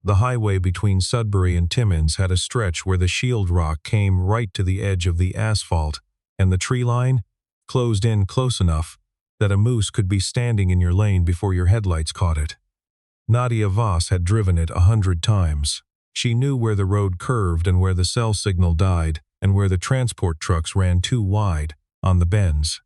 The highway between Sudbury and Timmins had a stretch where the shield rock came right to the edge of the asphalt, and the tree line closed in close enough that a moose could be standing in your lane before your headlights caught it. Nadia Voss had driven it 100 times. She knew where the road curved and where the cell signal died and where the transport trucks ran too wide on the bends.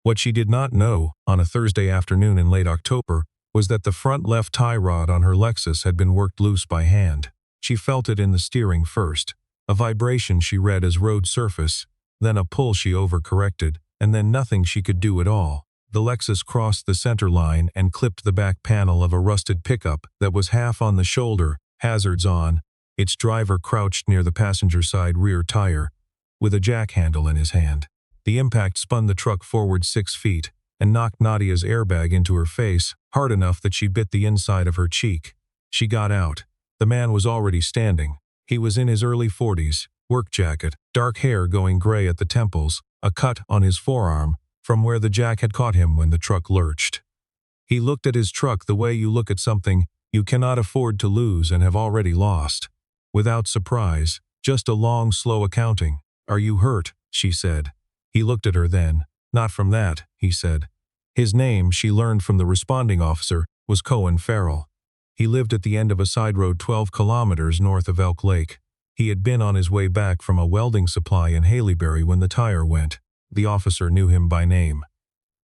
What she did not know, on a Thursday afternoon in late October, was that the front left tie rod on her Lexus had been worked loose by hand. She felt it in the steering first, a vibration she read as road surface, then a pull she overcorrected, and then nothing she could do at all. The Lexus crossed the center line and clipped the back panel of a rusted pickup that was half on the shoulder, hazards on, its driver crouched near the passenger side rear tire, with a jack handle in his hand. The impact spun the truck forward 6 feet and knocked Nadia's airbag into her face, hard enough that she bit the inside of her cheek. She got out. The man was already standing. He was in his early 40s, work jacket, dark hair going gray at the temples, a cut on his forearm from where the jack had caught him when the truck lurched. He looked at his truck the way you look at something you cannot afford to lose and have already lost. Without surprise, just a long, slow accounting. "Are you hurt?" she said. He looked at her then. "Not from that," he said. His name, she learned from the responding officer, was Cohen Farrell. He lived at the end of a side road 12 kilometers north of Elk Lake. He had been on his way back from a welding supply in Haleybury when the tire went. The officer knew him by name.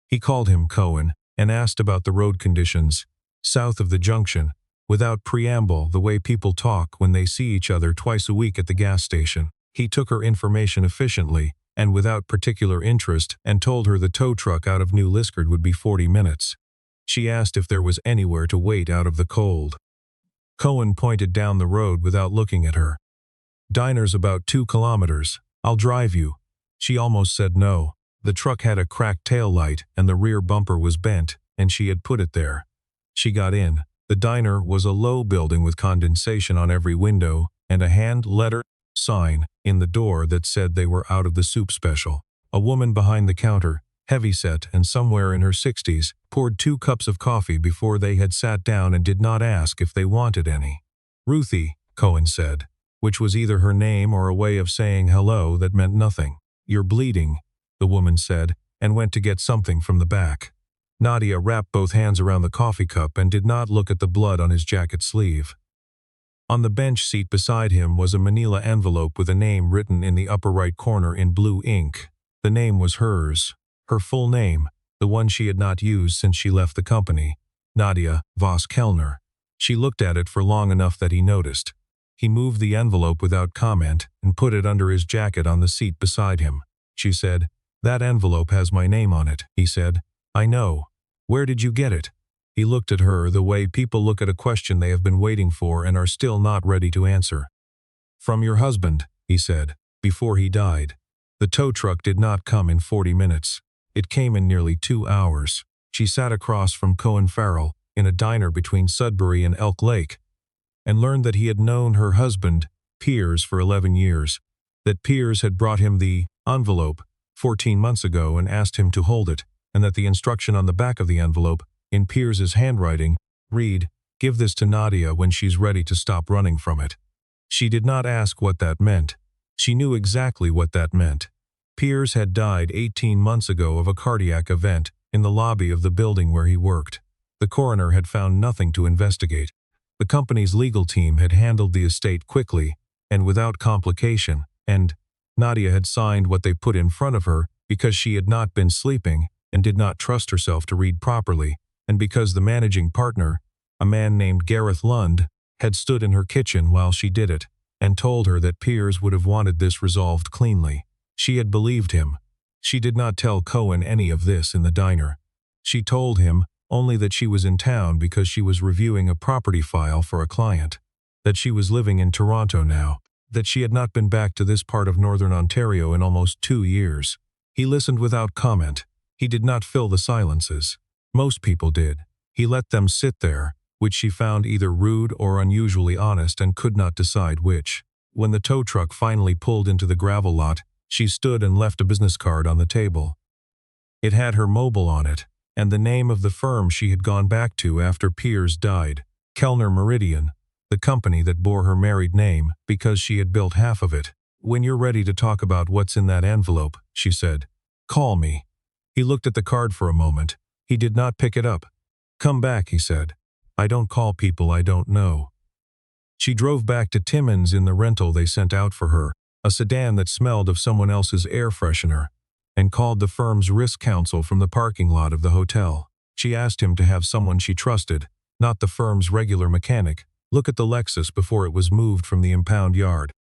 He called him Cohen and asked about the road conditions south of the junction, without preamble, the way people talk when they see each other twice a week at the gas station. He took her information efficiently and without particular interest and told her the tow truck out of New Liskeard would be 40 minutes. She asked if there was anywhere to wait out of the cold. Cohen pointed down the road without looking at her. "Diner's about 2 kilometers. I'll drive you." She almost said no. The truck had a cracked tail light and the rear bumper was bent, and she had put it there. She got in. The diner was a low building with condensation on every window and a hand-lettered sign in the door that said they were out of the soup special. A woman behind the counter, heavyset and somewhere in her 60s, poured 2 cups of coffee before they had sat down and did not ask if they wanted any. "Ruthie," Cohen said, which was either her name or a way of saying hello that meant nothing. "You're bleeding," the woman said, and went to get something from the back. Nadia wrapped both hands around the coffee cup and did not look at the blood on his jacket sleeve. On the bench seat beside him was a manila envelope with a name written in the upper right corner in blue ink. The name was hers. Her full name, the one she had not used since she left the company, Nadia Voss Kellner. She looked at it for long enough that he noticed. He moved the envelope without comment and put it under his jacket on the seat beside him. She said, "That envelope has my name on it," he said. "I know. Where did you get it?" He looked at her the way people look at a question they have been waiting for and are still not ready to answer. "From your husband," he said, "before he died." The tow truck did not come in 40 minutes. It came in nearly 2 hours. She sat across from Cohen Farrell in a diner between Sudbury and Elk Lake and learned that he had known her husband, Piers, for 11 years, that Piers had brought him the envelope 14 months ago and asked him to hold it, and that the instruction on the back of the envelope, in Piers's handwriting, read, "Give this to Nadia when she's ready to stop running from it." She did not ask what that meant. She knew exactly what that meant. Piers had died 18 months ago of a cardiac event in the lobby of the building where he worked. The coroner had found nothing to investigate. The company's legal team had handled the estate quickly and without complication, and Nadia had signed what they put in front of her because she had not been sleeping and did not trust herself to read properly, and because the managing partner, a man named Gareth Lund, had stood in her kitchen while she did it and told her that Piers would have wanted this resolved cleanly. She had believed him. She did not tell Cohen any of this in the diner. She told him only that she was in town because she was reviewing a property file for a client, that she was living in Toronto now, that she had not been back to this part of northern Ontario in almost 2 years. He listened without comment. He did not fill the silences. Most people did. He let them sit there, which she found either rude or unusually honest and could not decide which. When the tow truck finally pulled into the gravel lot, she stood and left a business card on the table. It had her mobile on it, and the name of the firm she had gone back to after Piers died, Kellner Meridian. the company that bore her married name, because she had built half of it. "When you're ready to talk about what's in that envelope," she said, "call me." He looked at the card for a moment. He did not pick it up. "Come back," he said. "I don't call people I don't know." She drove back to Timmins in the rental they sent out for her, a sedan that smelled of someone else's air freshener, and called the firm's risk counsel from the parking lot of the hotel. She asked him to have someone she trusted, not the firm's regular mechanic, look at the Lexus before it was moved from the impound yard.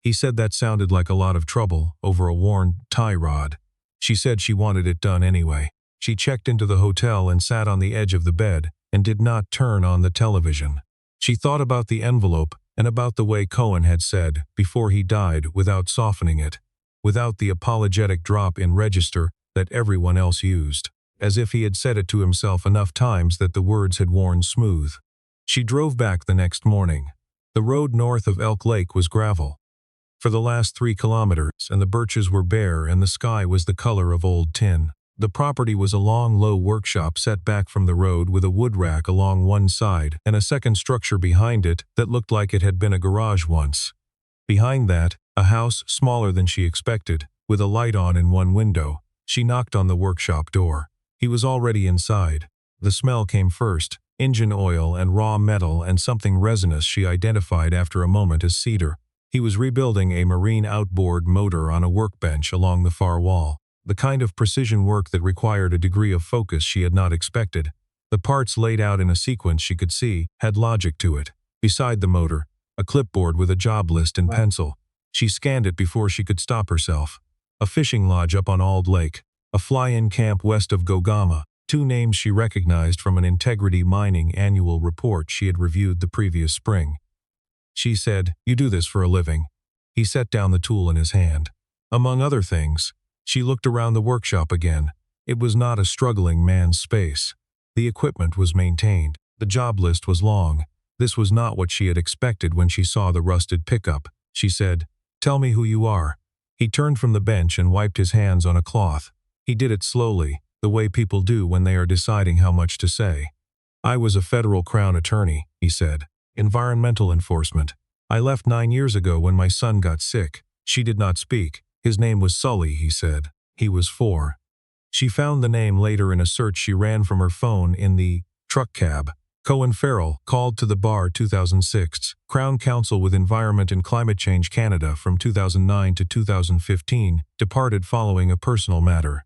He said that sounded like a lot of trouble over a worn tie rod. She said she wanted it done anyway. She checked into the hotel and sat on the edge of the bed and did not turn on the television. She thought about the envelope and about the way Cohen had said before he died without softening it, without the apologetic drop in register that everyone else used, as if he had said it to himself enough times that the words had worn smooth. She drove back the next morning. The road north of Elk Lake was gravel for the last 3 kilometers, and the birches were bare and the sky was the color of old tin. The property was a long, low workshop set back from the road with a wood rack along one side and a second structure behind it that looked like it had been a garage once. Behind that, a house smaller than she expected, with a light on in one window. She knocked on the workshop door. He was already inside. The smell came first, engine oil and raw metal and something resinous she identified after a moment as cedar. He was rebuilding a marine outboard motor on a workbench along the far wall, the kind of precision work that required a degree of focus she had not expected. The parts laid out in a sequence she could see had logic to it. Beside the motor, a clipboard with a job list in pencil. She scanned it before she could stop herself. A fishing lodge up on Auld Lake, a fly-in camp west of Gogama, 2 names she recognized from an Integrity Mining annual report she had reviewed the previous spring. She said, "You do this for a living." He set down the tool in his hand. Among other things, she looked around the workshop again. It was not a struggling man's space. The equipment was maintained. The job list was long. This was not what she had expected when she saw the rusted pickup. She said, "Tell me who you are." He turned from the bench and wiped his hands on a cloth. He did it slowly, the way people do when they are deciding how much to say. "I was a federal Crown attorney," he said. "Environmental enforcement. I left 9 years ago when my son got sick." She did not speak. "His name was Sully," he said. "He was 4. She found the name later in a search she ran from her phone in the truck cab. Cohen Farrell, called to the bar 2006, Crown Counsel with Environment and Climate Change Canada from 2009 to 2015, departed following a personal matter.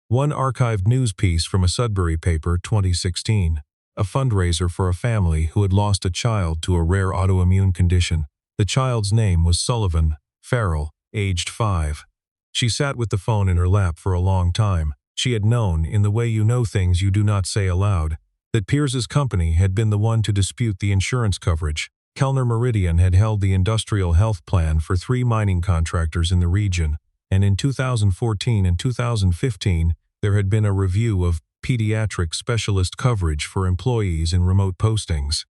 One archived news piece from a Sudbury paper 2016. A fundraiser for a family who had lost a child to a rare autoimmune condition. The child's name was Sullivan Farrell, aged 5. She sat with the phone in her lap for a long time. She had known, in the way you know things you do not say aloud, that Piers's company had been the one to dispute the insurance coverage. Kellner Meridian had held the industrial health plan for 3 mining contractors in the region, and in 2014 and 2015 there had been a review of pediatric specialist coverage for employees in remote postings.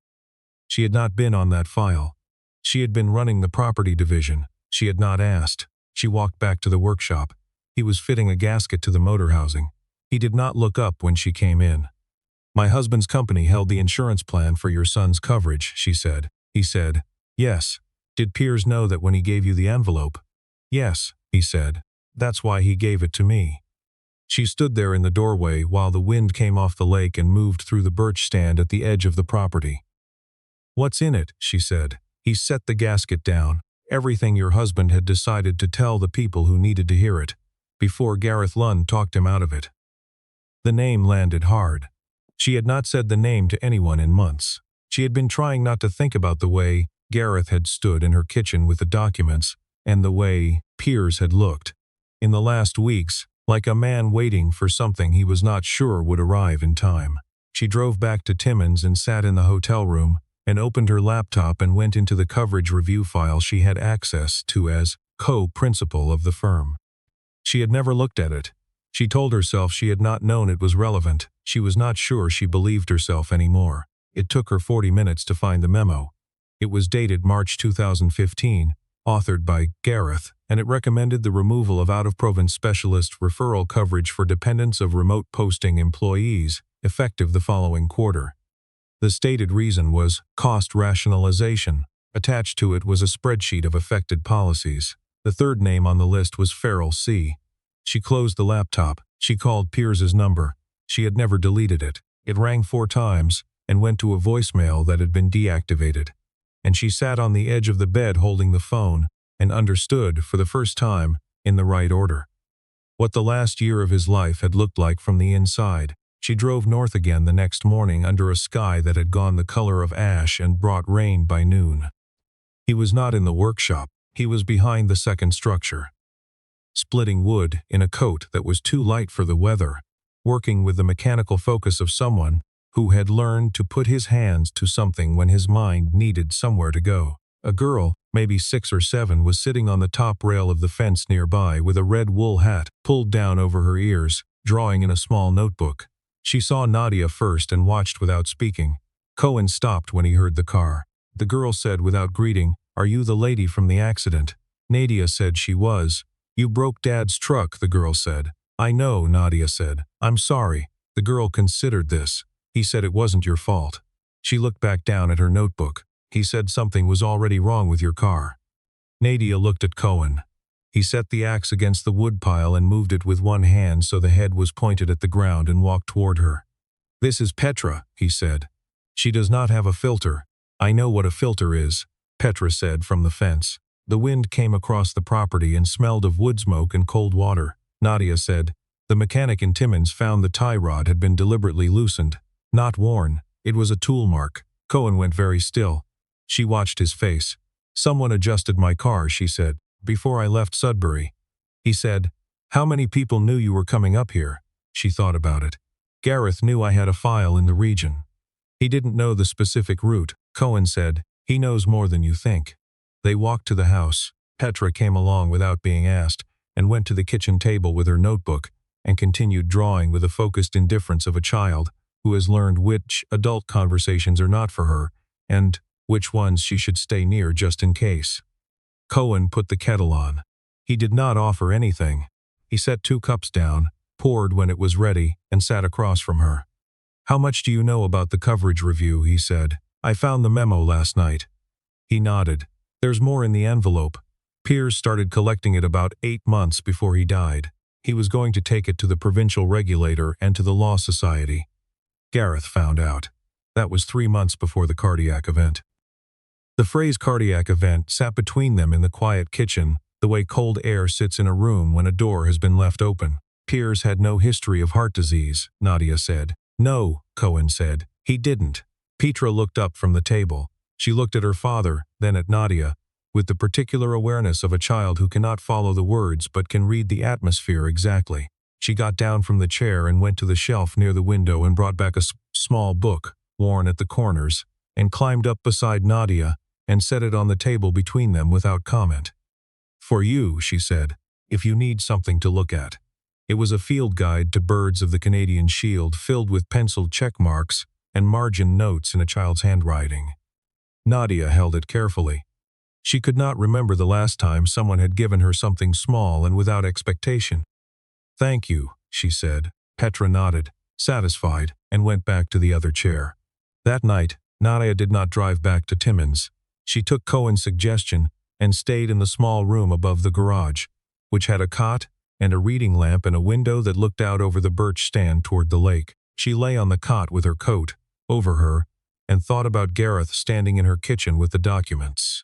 She had not been on that file. She had been running the property division. She had not asked. She walked back to the workshop. He was fitting a gasket to the motor housing. He did not look up when she came in. "My husband's company held the insurance plan for your son's coverage," she said. He said, "Yes." "Did Piers know that when he gave you the envelope?" "Yes," he said. "That's why he gave it to me." She stood there in the doorway while the wind came off the lake and moved through the birch stand at the edge of the property. "What's in it?" she said. He set the gasket down. "Everything your husband had decided to tell the people who needed to hear it, before Gareth Lund talked him out of it." The name landed hard. She had not said the name to anyone in months. She had been trying not to think about the way Gareth had stood in her kitchen with the documents, and the way Piers had looked. In the last weeks, like a man waiting for something he was not sure would arrive in time. She drove back to Timmins and sat in the hotel room, and opened her laptop and went into the coverage review file she had access to as co-principal of the firm. She had never looked at it. She told herself she had not known it was relevant. She was not sure she believed herself anymore. It took her 40 minutes to find the memo. It was dated March 2015, authored by Gareth, and it recommended the removal of out-of-province specialist referral coverage for dependents of remote posting employees, effective the following quarter. The stated reason was cost rationalization. Attached to it was a spreadsheet of affected policies. The third name on the list was Farrell C. She closed the laptop. She called Piers's number. She had never deleted it. It rang 4 times and went to a voicemail that had been deactivated. And she sat on the edge of the bed holding the phone and understood, for the first time, in the right order, what the last year of his life had looked like from the inside. She drove north again the next morning under a sky that had gone the color of ash and brought rain by noon. He was not in the workshop. He was behind the second structure, splitting wood in a coat that was too light for the weather, working with the mechanical focus of someone who had learned to put his hands to something when his mind needed somewhere to go. A girl, maybe 6 or 7, was sitting on the top rail of the fence nearby with a red wool hat pulled down over her ears, drawing in a small notebook. She saw Nadia first and watched without speaking. Cohen stopped when he heard the car. The girl said without greeting, "Are you the lady from the accident?" Nadia said she was. "You broke Dad's truck," the girl said. "I know," Nadia said. "I'm sorry." The girl considered this. "He said it wasn't your fault." She looked back down at her notebook. "He said something was already wrong with your car." Nadia looked at Cohen. He set the axe against the woodpile and moved it with one hand so the head was pointed at the ground and walked toward her. "This is Petra," he said. "She does not have a filter." "I know what a filter is," Petra said from the fence. The wind came across the property and smelled of wood smoke and cold water. Nadia said, "The mechanic in Timmins found the tie rod had been deliberately loosened, not worn. It was a tool mark." Cohen went very still. She watched his face. "Someone adjusted my car," she said, "before I left Sudbury." He said, "How many people knew you were coming up here?" She thought about it. "Gareth knew I had a file in the region. He didn't know the specific route." Cohen said, "He knows more than you think." They walked to the house. Petra came along without being asked and went to the kitchen table with her notebook and continued drawing with the focused indifference of a child who has learned which adult conversations are not for her and which ones she should stay near just in case. Cohen put the kettle on. He did not offer anything. He set 2 cups down, poured when it was ready, and sat across from her. "How much do you know about the coverage review?" he said. "I found the memo last night." He nodded. "There's more in the envelope. Piers started collecting it about 8 months before he died. He was going to take it to the provincial regulator and to the Law Society. Gareth found out. That was 3 months before the cardiac event." The phrase cardiac event sat between them in the quiet kitchen, the way cold air sits in a room when a door has been left open. "Piers had no history of heart disease," Nadia said. "No," Cohen said. "He didn't." Petra looked up from the table. She looked at her father, then at Nadia, with the particular awareness of a child who cannot follow the words but can read the atmosphere exactly. She got down from the chair and went to the shelf near the window and brought back a small book, worn at the corners, and climbed up beside Nadia and set it on the table between them without comment. "For you," she said, "if you need something to look at." It was a field guide to birds of the Canadian Shield filled with penciled check marks and margin notes in a child's handwriting. Nadia held it carefully. She could not remember the last time someone had given her something small and without expectation. "Thank you," she said. Petra nodded, satisfied, and went back to the other chair. That night, Nadia did not drive back to Timmins. She took Cohen's suggestion and stayed in the small room above the garage, which had a cot and a reading lamp and a window that looked out over the birch stand toward the lake. She lay on the cot with her coat over her and thought about Gareth standing in her kitchen with the documents,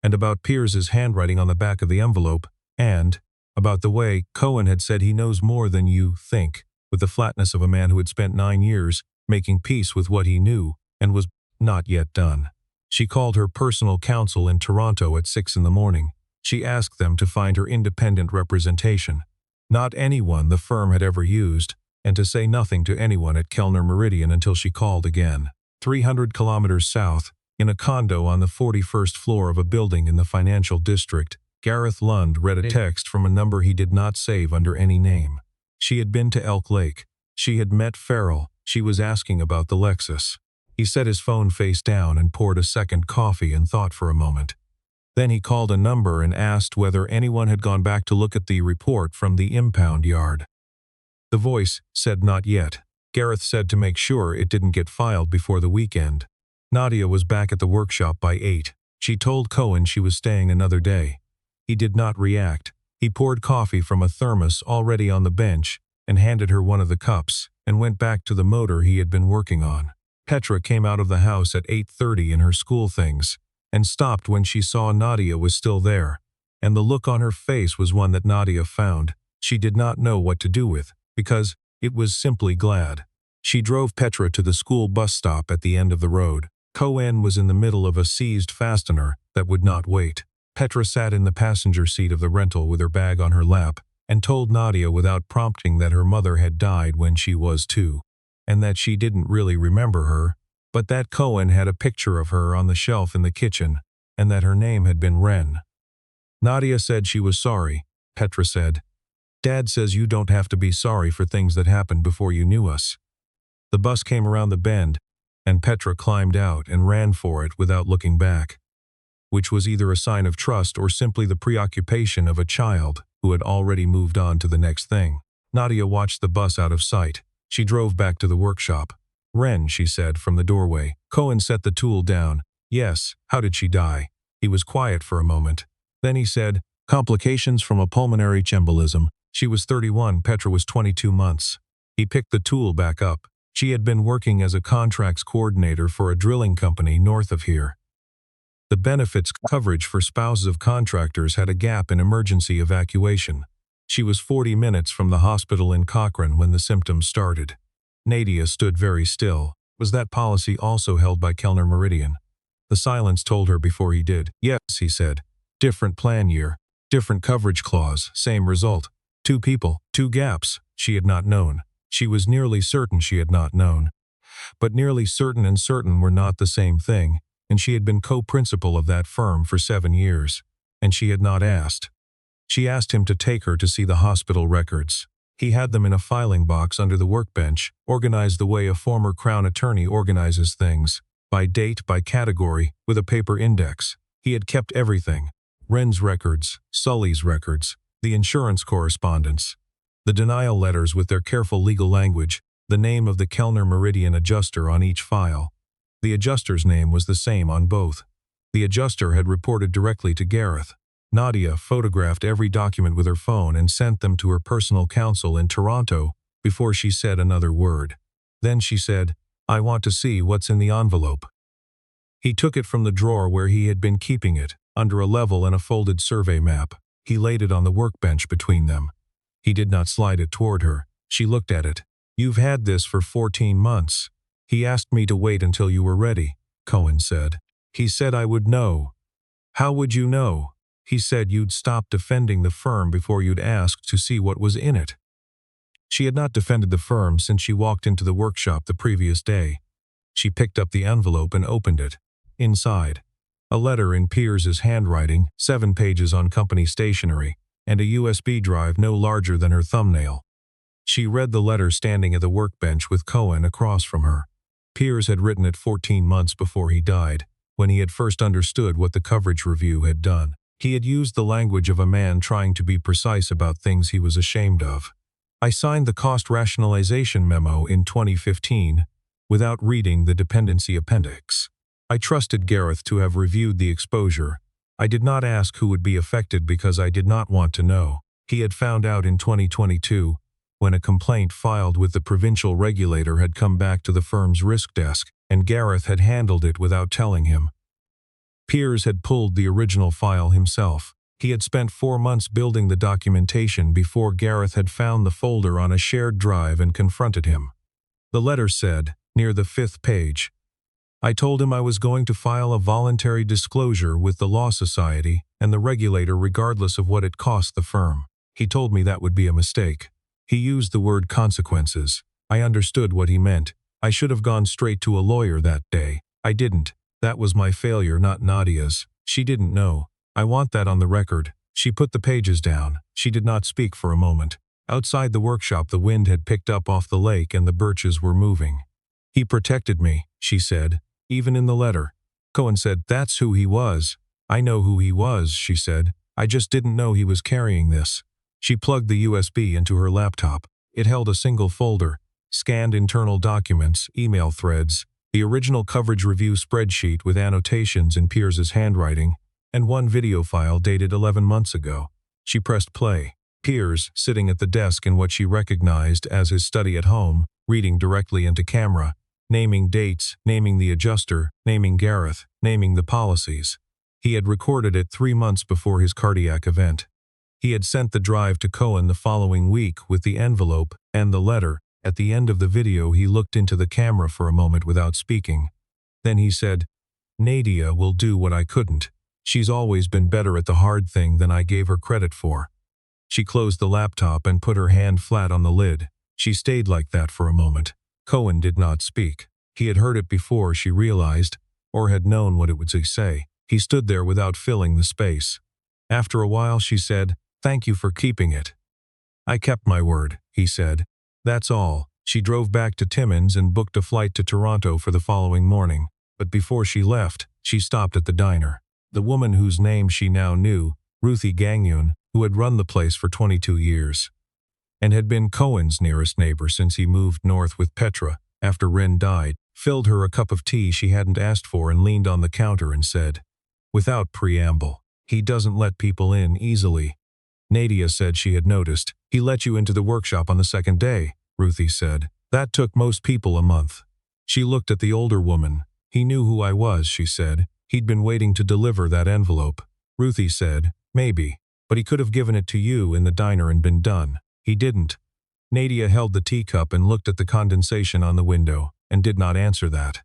and about Piers's handwriting on the back of the envelope, and about the way Cohen had said he knows more than you think, with the flatness of a man who had spent 9 years making peace with what he knew and was not yet done. She called her personal counsel in Toronto at 6 in the morning. She asked them to find her independent representation, not anyone the firm had ever used, and to say nothing to anyone at Kellner Meridian until she called again. 300 kilometers south, in a condo on the 41st floor of a building in the financial district, Gareth Lund read a text from a number he did not save under any name. She had been to Elk Lake. She had met Farrell. She was asking about the Lexus. He set his phone face down and poured a second coffee and thought for a moment. Then he called a number and asked whether anyone had gone back to look at the report from the impound yard. The voice said not yet. Gareth said to make sure it didn't get filed before the weekend. Nadia was back at the workshop by 8. She told Cohen she was staying another day. He did not react. He poured coffee from a thermos already on the bench and handed her one of the cups and went back to the motor he had been working on. Petra came out of the house at 8:30 in her school things and stopped when she saw Nadia was still there, and the look on her face was one that Nadia found she did not know what to do with, because it was simply glad. She drove Petra to the school bus stop at the end of the road. Cohen was in the middle of a seized fastener that would not wait. Petra sat in the passenger seat of the rental with her bag on her lap and told Nadia without prompting that her mother had died when she was 2, and that she didn't really remember her, but that Cohen had a picture of her on the shelf in the kitchen, and that her name had been Ren. Nadia said she was sorry. Petra said, "Dad says you don't have to be sorry for things that happened before you knew us." The bus came around the bend, and Petra climbed out and ran for it without looking back, which was either a sign of trust or simply the preoccupation of a child who had already moved on to the next thing. Nadia watched the bus out of sight. She drove back to the workshop. "Ren," she said from the doorway. Cohen set the tool down. "Yes, how did she die?" He was quiet for a moment. Then he said, "Complications from a pulmonary embolism. She was 31, Petra was 22 months. He picked the tool back up. She had been working as a contracts coordinator for a drilling company north of here. The benefits coverage for spouses of contractors had a gap in emergency evacuation. She was 40 minutes from the hospital in Cochrane when the symptoms started." Nadia stood very still. Was that policy also held by Kellner Meridian? The silence told her before he did. "Yes," he said. "Different plan year, different coverage clause, same result. 2 people, 2 gaps." She had not known. She was nearly certain she had not known. But nearly certain and certain were not the same thing, and she had been co-principal of that firm for 7 years, and she had not asked. She asked him to take her to see the hospital records. He had them in a filing box under the workbench, organized the way a former Crown attorney organizes things, by date, by category, with a paper index. He had kept everything: Ren's records, Sully's records, the insurance correspondence, the denial letters with their careful legal language, the name of the Kellner Meridian adjuster on each file. The adjuster's name was the same on both. The adjuster had reported directly to Gareth. Nadia photographed every document with her phone and sent them to her personal counsel in Toronto before she said another word. Then she said, "I want to see what's in the envelope." He took it from the drawer where he had been keeping it, under a level and a folded survey map. He laid it on the workbench between them. He did not slide it toward her. She looked at it. "You've had this for 14 months. He asked me to wait until you were ready," Cohen said. "He said I would know." "How would you know?" "He said you'd stop defending the firm before you'd ask to see what was in it." She had not defended the firm since she walked into the workshop the previous day. She picked up the envelope and opened it. Inside, a letter in Piers's handwriting, 7 pages on company stationery, and a USB drive no larger than her thumbnail. She read the letter standing at the workbench with Cohen across from her. Piers had written it 14 months before he died, when he had first understood what the coverage review had done. He had used the language of a man trying to be precise about things he was ashamed of. "I signed the cost rationalization memo in 2015 without reading the dependency appendix. I trusted Gareth to have reviewed the exposure. I did not ask who would be affected because I did not want to know." He had found out in 2022 when a complaint filed with the provincial regulator had come back to the firm's risk desk, and Gareth had handled it without telling him. Piers had pulled the original file himself. He had spent 4 months building the documentation before Gareth had found the folder on a shared drive and confronted him. The letter said, near the 5th page, "I told him I was going to file a voluntary disclosure with the Law Society and the regulator regardless of what it cost the firm. He told me that would be a mistake. He used the word consequences. I understood what he meant. I should have gone straight to a lawyer that day. I didn't. That was my failure, not Nadia's. She didn't know. I want that on the record." She put the pages down. She did not speak for a moment. Outside the workshop the wind had picked up off the lake and the birches were moving. "He protected me," she said, "even in the letter." Cohen said, "That's who he was." "I know who he was," she said. "I just didn't know he was carrying this." She plugged the USB into her laptop. It held a single folder, scanned internal documents, email threads, the original coverage review spreadsheet with annotations in Piers's handwriting, and one video file dated 11 months ago. She pressed play. Piers, sitting at the desk in what she recognized as his study at home, reading directly into camera, naming dates, naming the adjuster, naming Gareth, naming the policies. He had recorded it 3 months before his cardiac event. He had sent the drive to Cohen the following week with the envelope and the letter. At the end of the video, he looked into the camera for a moment without speaking. Then he said, "Nadia will do what I couldn't. She's always been better at the hard thing than I gave her credit for." She closed the laptop and put her hand flat on the lid. She stayed like that for a moment. Cohen did not speak. He had heard it before, she realized, or had known what it would say. He stood there without filling the space. After a while she said, "Thank you for keeping it." "I kept my word," he said. "That's all." She drove back to Timmins and booked a flight to Toronto for the following morning. But before she left, she stopped at the diner. The woman whose name she now knew, Ruthie Gagnon, who had run the place for 22 years, and had been Cohen's nearest neighbor since he moved north with Petra after Ren died, filled her a cup of tea she hadn't asked for and leaned on the counter and said, without preamble, "He doesn't let people in easily." Nadia said she had noticed. "He let you into the workshop on the second day," Ruthie said. "That took most people a month." She looked at the older woman. "He knew who I was," she said. "He'd been waiting to deliver that envelope." Ruthie said, "Maybe. But he could have given it to you in the diner and been done. He didn't." Nadia held the teacup and looked at the condensation on the window, and did not answer that.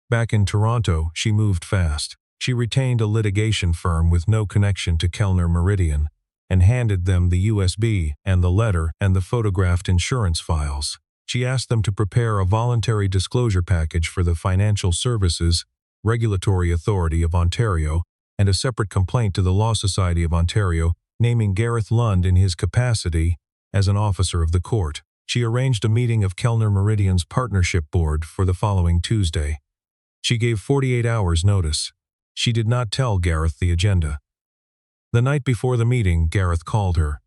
Back in Toronto, she moved fast. She retained a litigation firm with no connection to Kellner Meridian, and handed them the USB and the letter and the photographed insurance files. She asked them to prepare a voluntary disclosure package for the Financial Services Regulatory Authority of Ontario and a separate complaint to the Law Society of Ontario, naming Gareth Lund in his capacity as an officer of the court. She arranged a meeting of Kellner Meridian's partnership board for the following Tuesday. She gave 48 hours notice. She did not tell Gareth the agenda. The night before the meeting, Gareth called her.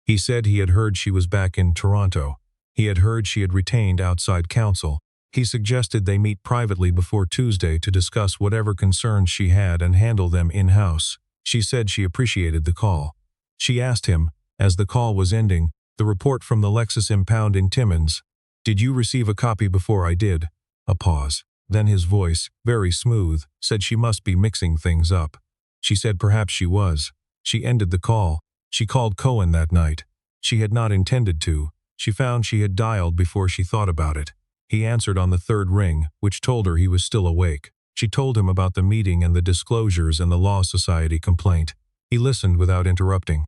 He said he had heard she was back in Toronto. He had heard she had retained outside counsel. He suggested they meet privately before Tuesday to discuss whatever concerns she had and handle them in-house. She said she appreciated the call. She asked him, as the call was ending, the report from the Lexus impound in Timmins. "Did you receive a copy before I did?" A pause. Then his voice, very smooth, said she must be mixing things up. She said perhaps she was. She ended the call. She called Cohen that night. She had not intended to. She found she had dialed before she thought about it. He answered on the third ring, which told her he was still awake. She told him about the meeting and the disclosures and the Law Society complaint. He listened without interrupting.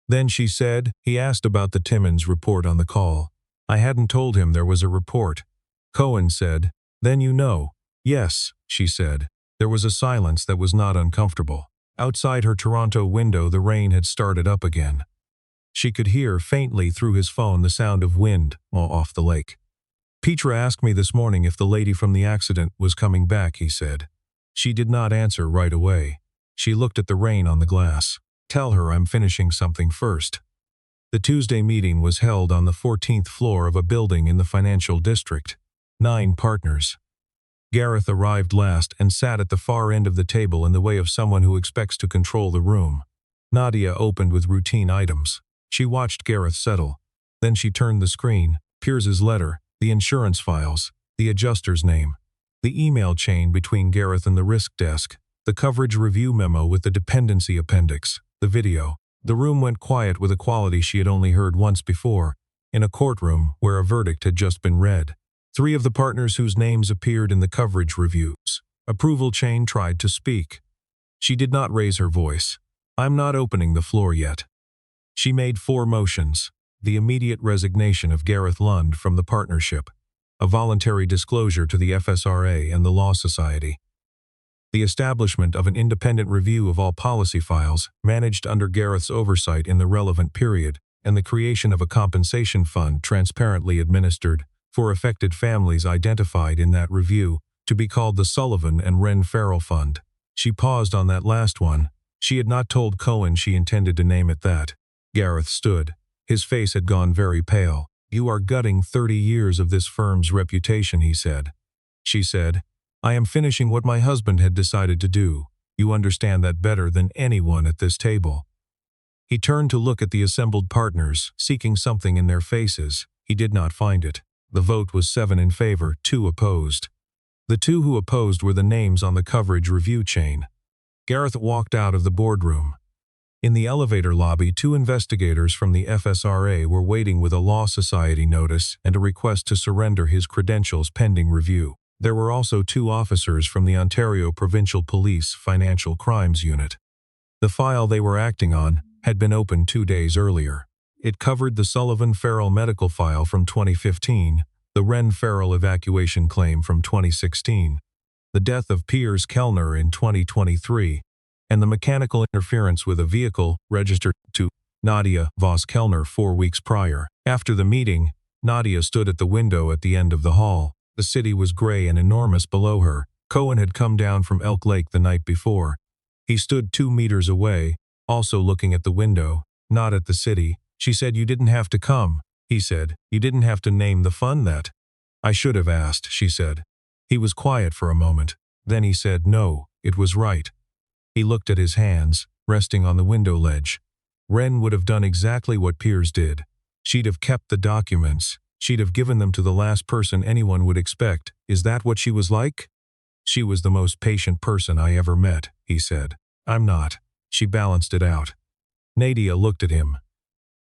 Then she said, he asked about the Timmins report on the call. I hadn't told him there was a report. Cohen said, "Then you know." "Yes," she said. There was a silence that was not uncomfortable. Outside her Toronto window, the rain had started up again. She could hear faintly through his phone the sound of wind off the lake. "Petra asked me this morning if the lady from the accident was coming back," he said. She did not answer right away. She looked at the rain on the glass. "Tell her I'm finishing something first." The Tuesday meeting was held on the 14th floor of a building in the financial district. 9 partners. Gareth arrived last and sat at the far end of the table in the way of someone who expects to control the room. Nadia opened with routine items. She watched Gareth settle. Then she turned the screen. Piers's letter, the insurance files, the adjuster's name, the email chain between Gareth and the risk desk, the coverage review memo with the dependency appendix, the video. The room went quiet with a quality she had only heard once before, in a courtroom where a verdict had just been read. 3 of the partners whose names appeared in the coverage reviews. Approval chain tried to speak. She did not raise her voice. "I'm not opening the floor yet." She made 4 motions. The immediate resignation of Gareth Lund from the partnership. A voluntary disclosure to the FSRA and the Law Society. The establishment of an independent review of all policy files managed under Gareth's oversight in the relevant period, and the creation of a compensation fund transparently administered for affected families identified in that review, to be called the Sullivan and Wren Farrell Fund. She paused on that last one. She had not told Cohen she intended to name it that. Gareth stood. His face had gone very pale. "You are gutting 30 years of this firm's reputation," he said. She said, "I am finishing what my husband had decided to do. You understand that better than anyone at this table." He turned to look at the assembled partners, seeking something in their faces. He did not find it. The vote was 7 in favor, 2 opposed. The 2 who opposed were the names on the coverage review chain. Gareth walked out of the boardroom. In the elevator lobby, 2 investigators from the FSRA were waiting with a Law Society notice and a request to surrender his credentials pending review. There were also 2 officers from the Ontario Provincial Police Financial Crimes Unit. The file they were acting on had been opened 2 days earlier. It covered the Sullivan-Farrell medical file from 2015, the Wren-Farrell evacuation claim from 2016, the death of Piers Kellner in 2023, and the mechanical interference with a vehicle registered to Nadia Voss-Kellner 4 weeks prior. After the meeting, Nadia stood at the window at the end of the hall. The city was gray and enormous below her. Cohen had come down from Elk Lake the night before. He stood 2 meters away, also looking at the window, not at the city. She said, "You didn't have to come," he said. "You didn't have to name the fun that." "I should have asked," she said. He was quiet for a moment. Then he said, "No, it was right." He looked at his hands, resting on the window ledge. Wren would have done exactly what Piers did. She'd have kept the documents. She'd have given them to the last person anyone would expect. Is that what she was like? "She was the most patient person I ever met," he said. "I'm not." She balanced it out. Nadia looked at him.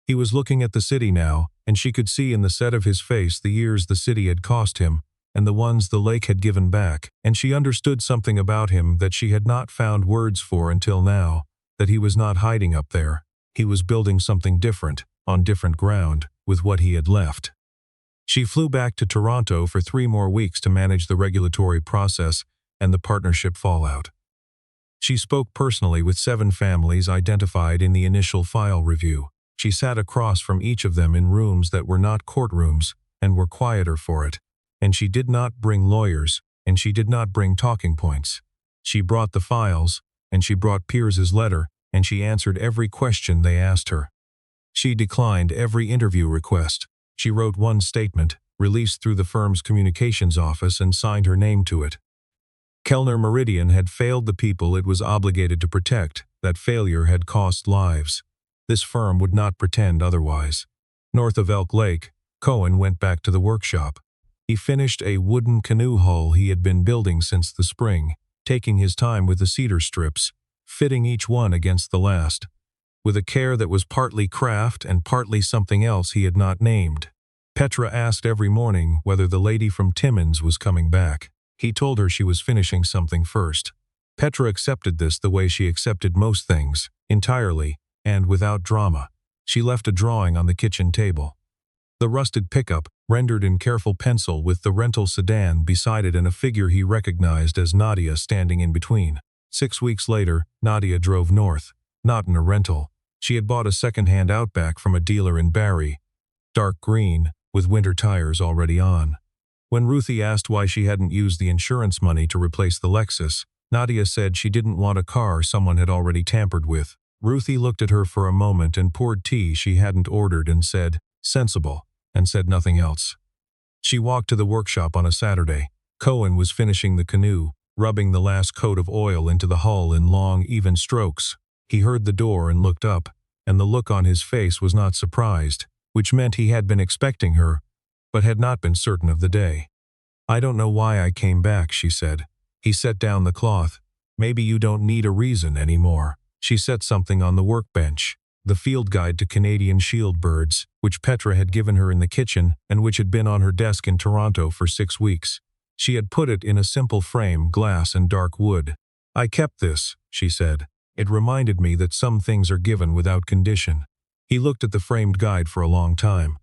He was looking at the city now, and she could see in the set of his face the years the city had cost him, and the ones the lake had given back, and she understood something about him that she had not found words for until now, that he was not hiding up there. He was building something different, on different ground, with what he had left. She flew back to Toronto for 3 more weeks to manage the regulatory process and the partnership fallout. She spoke personally with 7 families identified in the initial file review. She sat across from each of them in rooms that were not courtrooms and were quieter for it. And she did not bring lawyers, and she did not bring talking points. She brought the files, and she brought Piers's letter, and she answered every question they asked her. She declined every interview request. She wrote one statement, released through the firm's communications office, and signed her name to it. Kellner Meridian had failed the people it was obligated to protect. That failure had cost lives. This firm would not pretend otherwise. North of Elk Lake, Cohen went back to the workshop. He finished a wooden canoe hull he had been building since the spring, taking his time with the cedar strips, fitting each one against the last, with a care that was partly craft and partly something else he had not named. Petra asked every morning whether the lady from Timmins was coming back. He told her she was finishing something first. Petra accepted this the way she accepted most things, entirely, and without drama. She left a drawing on the kitchen table. The rusted pickup, rendered in careful pencil with the rental sedan beside it and a figure he recognized as Nadia standing in between. 6 weeks later, Nadia drove north, not in a rental. She had bought a second-hand Outback from a dealer in Barrie, dark green, with winter tires already on. When Ruthie asked why she hadn't used the insurance money to replace the Lexus, Nadia said she didn't want a car someone had already tampered with. Ruthie looked at her for a moment and poured tea she hadn't ordered and said, "Sensible," and said nothing else. She walked to the workshop on a Saturday. Cohen was finishing the canoe, rubbing the last coat of oil into the hull in long, even strokes. He heard the door and looked up, and the look on his face was not surprised, which meant he had been expecting her, but had not been certain of the day. "I don't know why I came back," she said. He set down the cloth. "Maybe you don't need a reason anymore." She set something on the workbench, the field guide to Canadian shield birds, which Petra had given her in the kitchen and which had been on her desk in Toronto for 6 weeks. She had put it in a simple frame, glass and dark wood. "I kept this," she said. "It reminded me that some things are given without condition." He looked at the framed guide for a long time.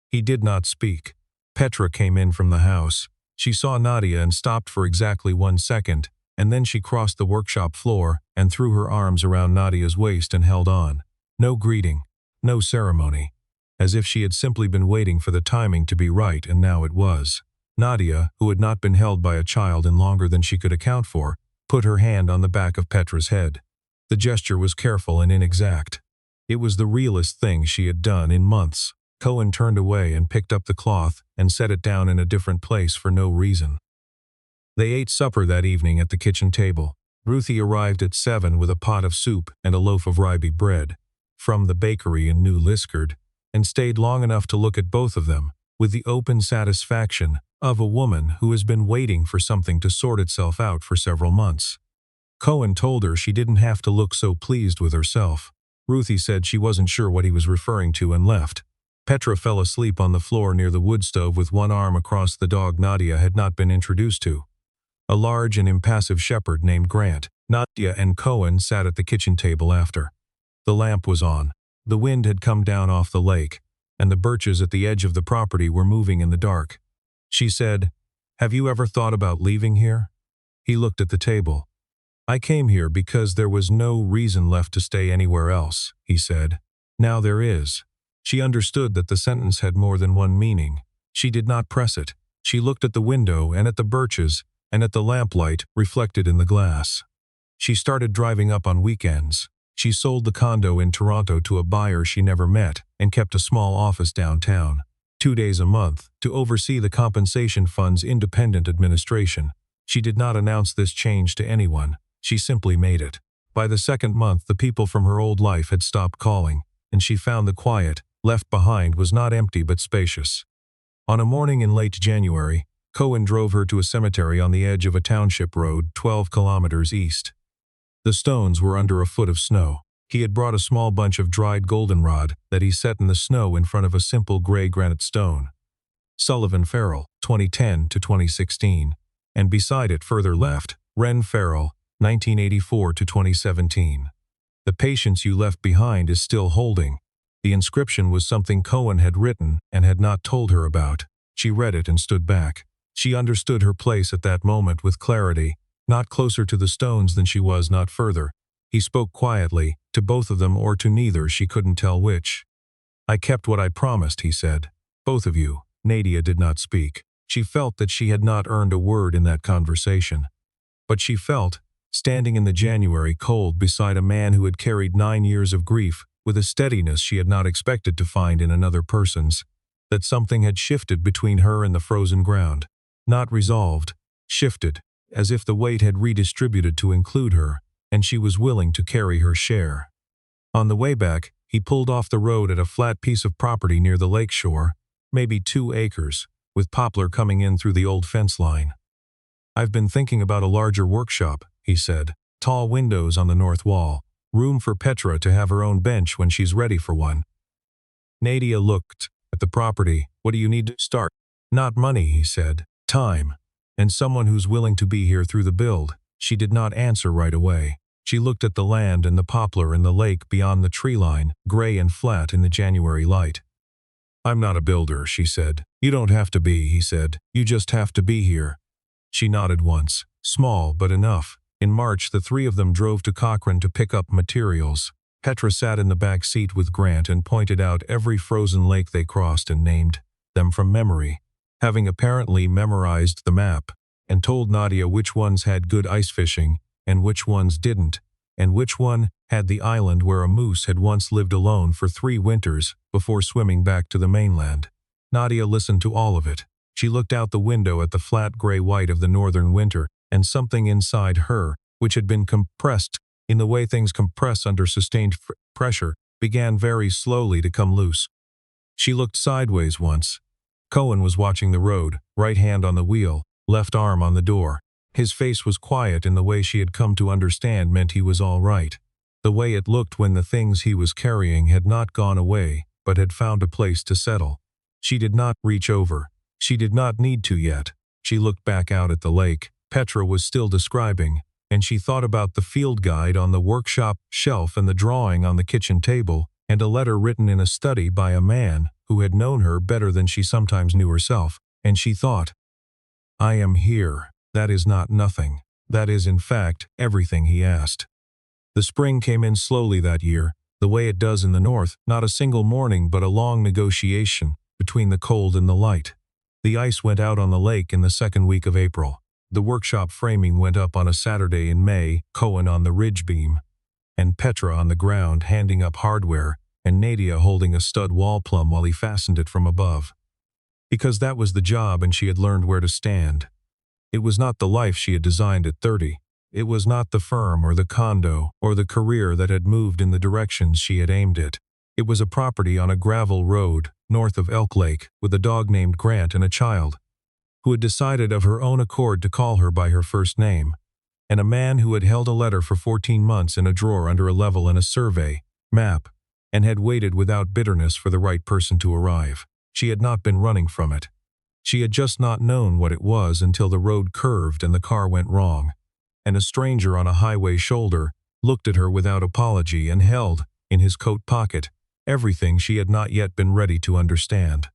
He did not speak. Petra came in from the house. She saw Nadia and stopped for exactly 1 second, and then she crossed the workshop floor and threw her arms around Nadia's waist and held on. No greeting, no ceremony, as if she had simply been waiting for the timing to be right, and now it was. Nadia, who had not been held by a child in longer than she could account for, put her hand on the back of Petra's head. The gesture was careful and inexact. It was the realest thing she had done in months. Cohen turned away and picked up the cloth and set it down in a different place for no reason. They ate supper that evening at the kitchen table. Ruthie arrived at 7 with a pot of soup and a loaf of ribby bread from the bakery in New Liskeard, and stayed long enough to look at both of them with the open satisfaction of a woman who has been waiting for something to sort itself out for several months. Cohen told her she didn't have to look so pleased with herself. Ruthie said she wasn't sure what he was referring to and left. Petra fell asleep on the floor near the wood stove with one arm across the dog Nadia had not been introduced to, a large and impassive shepherd named Grant. Nadia and Cohen sat at the kitchen table after. The lamp was on. The wind had come down off the lake, and the birches at the edge of the property were moving in the dark. She said, "Have you ever thought about leaving here?" He looked at the table. "I came here because there was no reason left to stay anywhere else," he said. "Now there is." She understood that the sentence had more than one meaning. She did not press it. She looked at the window and at the birches and at the lamplight reflected in the glass. She started driving up on weekends. She sold the condo in Toronto to a buyer she never met and kept a small office downtown, 2 days a month, to oversee the compensation fund's independent administration. She did not announce this change to anyone. She simply made it. By the second month, the people from her old life had stopped calling, and she found the quiet left behind was not empty but spacious. On a morning in late January, Cohen drove her to a cemetery on the edge of a township road 12 kilometers east. The stones were under a foot of snow. He had brought a small bunch of dried goldenrod that he set in the snow in front of a simple gray granite stone. Sullivan Farrell, 2010 to 2016, and beside it further left, Ren Farrell, 1984 to 2017. "The patience you left behind is still holding." The inscription was something Cohen had written and had not told her about. She read it and stood back. She understood her place at that moment with clarity, not closer to the stones than she was, not further. He spoke quietly, to both of them or to neither, she couldn't tell which. "I kept what I promised," he said. "Both of you." Nadia did not speak. She felt that she had not earned a word in that conversation. But she felt, standing in the January cold beside a man who had carried 9 years of grief with a steadiness she had not expected to find in another person's, that something had shifted between her and the frozen ground. Not resolved, shifted, as if the weight had redistributed to include her, and she was willing to carry her share. On the way back, he pulled off the road at a flat piece of property near the lake shore, maybe 2 acres, with poplar coming in through the old fence line. "I've been thinking about a larger workshop," he said. "Tall windows on the north wall, room for Petra to have her own bench when she's ready for one." Nadia looked at the property. "What do you need to start?" "Not money," he said. "Time. And someone who's willing to be here through the build." She did not answer right away. She looked at the land and the poplar and the lake beyond the tree line, gray and flat in the January light. "I'm not a builder," she said. "You don't have to be," he said. "You just have to be here." She nodded once. Small, but enough. In March, the 3 of them drove to Cochrane to pick up materials. Petra sat in the back seat with Grant and pointed out every frozen lake they crossed and named them from memory, having apparently memorized the map, and told Nadia which ones had good ice fishing and which ones didn't, and which one had the island where a moose had once lived alone for 3 winters before swimming back to the mainland. Nadia listened to all of it. She looked out the window at the flat gray white of the northern winter, and something inside her, which had been compressed in the way things compress under sustained pressure, began very slowly to come loose. She looked sideways once. Cohen was watching the road, right hand on the wheel, left arm on the door. His face was quiet in the way she had come to understand meant he was all right. The way it looked when the things he was carrying had not gone away, but had found a place to settle. She did not reach over. She did not need to yet. She looked back out at the lake. Petra was still describing, and she thought about the field guide on the workshop shelf and the drawing on the kitchen table, and a letter written in a study by a man who had known her better than she sometimes knew herself, and she thought, "I am here. That is not nothing. That is, in fact, everything he asked." The spring came in slowly that year, the way it does in the north, not a single morning but a long negotiation between the cold and the light. The ice went out on the lake in the second week of April. The workshop framing went up on a Saturday in May, Cohen on the ridge beam, and Petra on the ground handing up hardware and Nadia holding a stud wall plumb while he fastened it from above. Because that was the job and she had learned where to stand. It was not the life she had designed at 30. It was not the firm or the condo or the career that had moved in the directions she had aimed it. It was a property on a gravel road north of Elk Lake with a dog named Grant and a child, who had decided of her own accord to call her by her first name, and a man who had held a letter for 14 months in a drawer under a level in a survey map and had waited without bitterness for the right person to arrive. She had not been running from it. She had just not known what it was until the road curved and the car went wrong, and a stranger on a highway shoulder looked at her without apology and held, in his coat pocket, everything she had not yet been ready to understand.